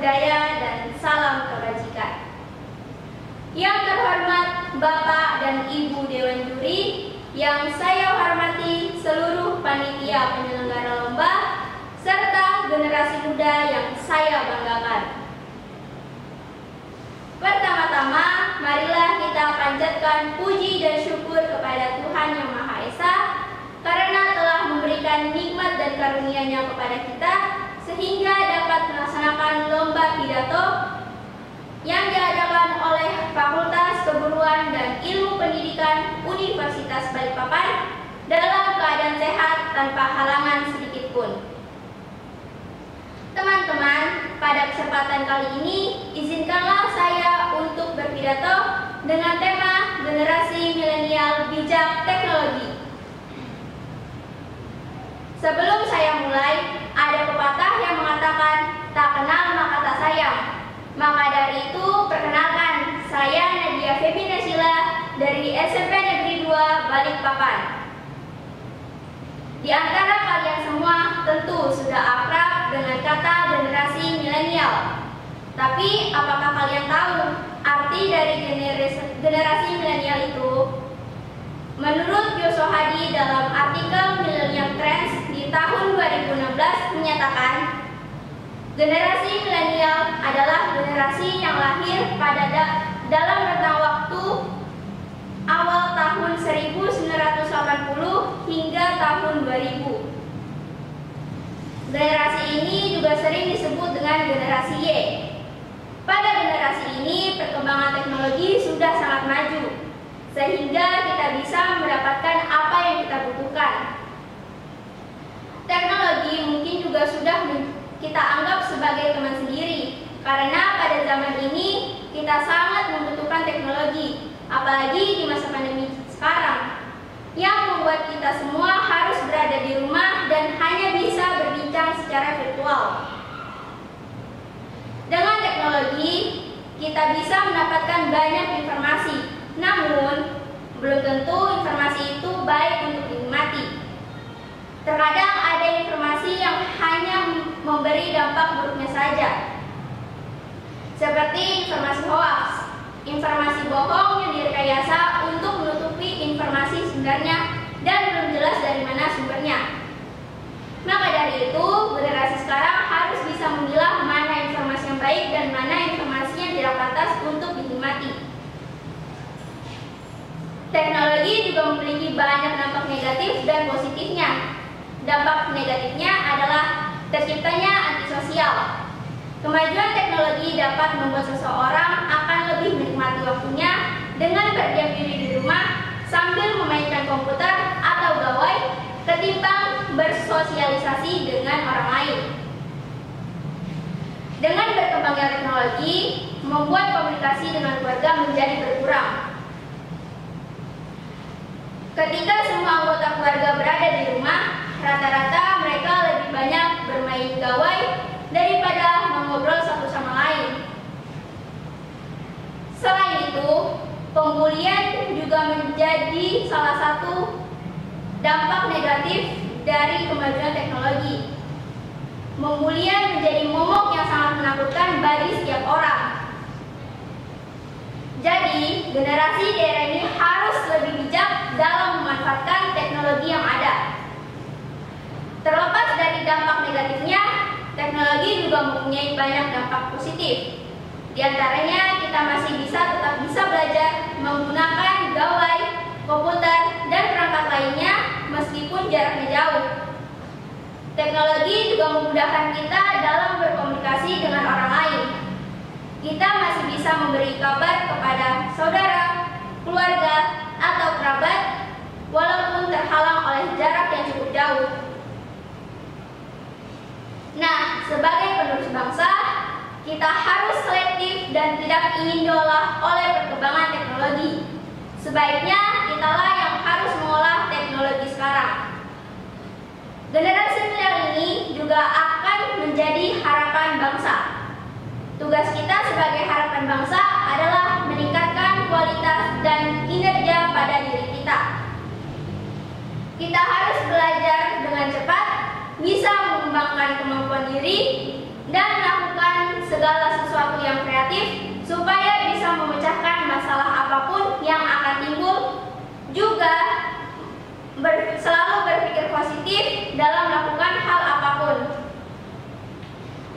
budaya dan salam kebajikan. Yang terhormat Bapak dan Ibu Dewan Juri, yang saya hormati seluruh panitia penyelenggara lomba, serta generasi muda yang saya banggakan. Pertama-tama, marilah kita panjatkan puji dan syukur kepada Tuhan Yang Maha Esa karena telah memberikan nikmat dan karunia-Nya kepada kita sehingga dapat melaksanakan lomba pidato yang diadakan oleh Fakultas Keguruan dan Ilmu Pendidikan Universitas Balikpapan dalam keadaan sehat tanpa halangan sedikit pun. Teman-teman, pada kesempatan kali ini, izinkanlah saya untuk berpidato dengan tema Generasi Milenial Bijak Teknologi. Sebelum saya mulai, ada pepatah yang mengatakan, tak kenal maka tak sayang. Maka dari itu, perkenalkan, saya Nadia Febi Nasila dari SMP Negeri 2 Balikpapan. Di antara kalian semua tentu sudah akrab dengan kata generasi milenial. Tapi apakah kalian tahu arti dari generasi milenial itu? Menurut Yoso Hadi dalam artikel Millennium Trends di tahun 2016 menyatakan, generasi milenial adalah generasi yang lahir pada dalam rentang waktu awal tahun 1980 hingga tahun 2000. Generasi ini juga sering disebut dengan generasi Y. Pada generasi ini, perkembangan teknologi sudah sangat maju, sehingga kita bisa mendapatkan apa yang kita butuhkan. Teknologi mungkin juga sudah kita anggap sebagai teman sendiri, karena pada zaman ini kita sangat membutuhkan teknologi, apalagi di masa pandemi sekarang, yang membuat kita semua harus berada di rumah dan hanya bisa berbincang secara virtual. Dengan teknologi, kita bisa mendapatkan banyak informasi, namun belum tentu informasi itu baik untuk dinikmati. Terkadang ada informasi yang hanya memberi dampak buruknya saja, seperti informasi hoaks, informasi bohong yang direkayasa untuk menutupi informasi sebenarnya dan belum jelas dari mana sumbernya. Maka dari itu, generasi sekarang harus bisa memilah mana informasi yang baik dan mana informasi yang tidak pantas untuk dinikmati. Teknologi juga memiliki banyak dampak negatif dan positifnya. Dampak negatifnya adalah terciptanya antisosial. Kemajuan teknologi dapat membuat seseorang akan lebih menikmati waktunya dengan berdiam diri di rumah sambil memainkan komputer atau gawai ketimbang bersosialisasi dengan orang lain. Dengan berkembangnya teknologi, membuat komunikasi dengan keluarga menjadi berkurang. Ketika semua anggota keluarga berada di rumah, rata-rata mereka lebih banyak bermain gawai daripada mengobrol satu sama lain. Selain itu, pembulian juga menjadi salah satu dampak negatif dari kemajuan teknologi. Pembulian menjadi momok yang sangat menakutkan bagi setiap orang. Jadi, generasi di era ini harus lebih bijak dalam memanfaatkan teknologi yang ada. Terlepas dari dampak negatifnya, teknologi juga mempunyai banyak dampak positif. Di antaranya, kita masih tetap bisa belajar menggunakan gawai, komputer, dan perangkat lainnya meskipun jaraknya jauh. Teknologi juga memudahkan kita dalam berkomunikasi dengan orang lain. Kita masih bisa memberi kabar kepada saudara, keluarga, atau kerabat walaupun terhalang oleh jarak yang cukup jauh. Nah, sebagai penerus bangsa, kita harus selektif dan tidak ingin diolah oleh perkembangan teknologi. Sebaiknya kitalah yang harus mengolah teknologi sekarang. Generasi milenial ini juga akan menjadi harapan bangsa. Tugas kita sebagai harapan bangsa adalah meningkatkan kualitas dan kinerja pada diri kita. Kita harus belajar dengan cepat, bisa mengembangkan kemampuan diri, dan melakukan segala sesuatu yang kreatif supaya bisa memecahkan masalah apapun yang akan timbul, juga selalu berpikir positif dalam melakukan hal apapun.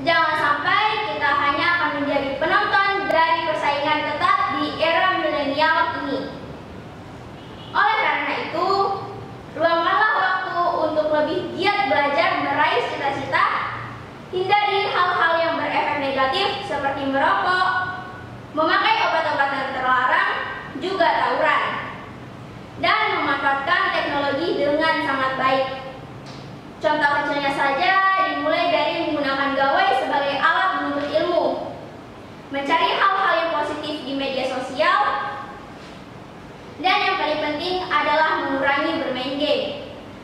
Jangan sampai kita hanya akan menjadi penonton dari persaingan ketat di era milenial ini. Oleh karena itu, luangkanlah waktu untuk lebih giat belajar meraih cita-cita, hindari hal-hal yang berefek negatif seperti merokok, memakai obat-obatan terlarang, juga tawuran, dan memanfaatkan teknologi dengan sangat baik. Contoh kecilnya saja dimulai dari menggunakan gawai sebagai alat menuntut ilmu, mencari hal-hal yang positif di media sosial, dan yang paling penting adalah mengurangi bermain game,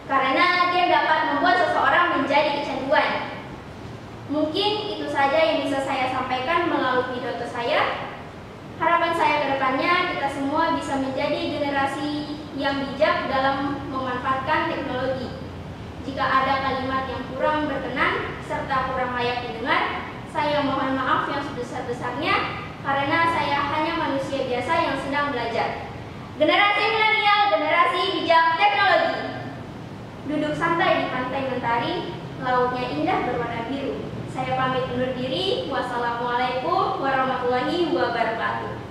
karena game dapat membuat seseorang menjadi kecanduan. Mungkin itu saja yang bisa saya sampaikan melalui pidato saya. Harapan saya ke depannya kita semua bisa menjadi generasi yang bijak dalam memanfaatkan teknologi. Jika ada kalimat yang kurang berkenan serta kurang layak didengar, saya mohon maaf yang sebesar-besarnya karena saya hanya manusia biasa yang sedang belajar. Generasi milenial, generasi bijak teknologi. Duduk santai di pantai Mentari, lautnya indah berwarna biru. Saya pamit undur diri. Wassalamualaikum warahmatullahi wabarakatuh.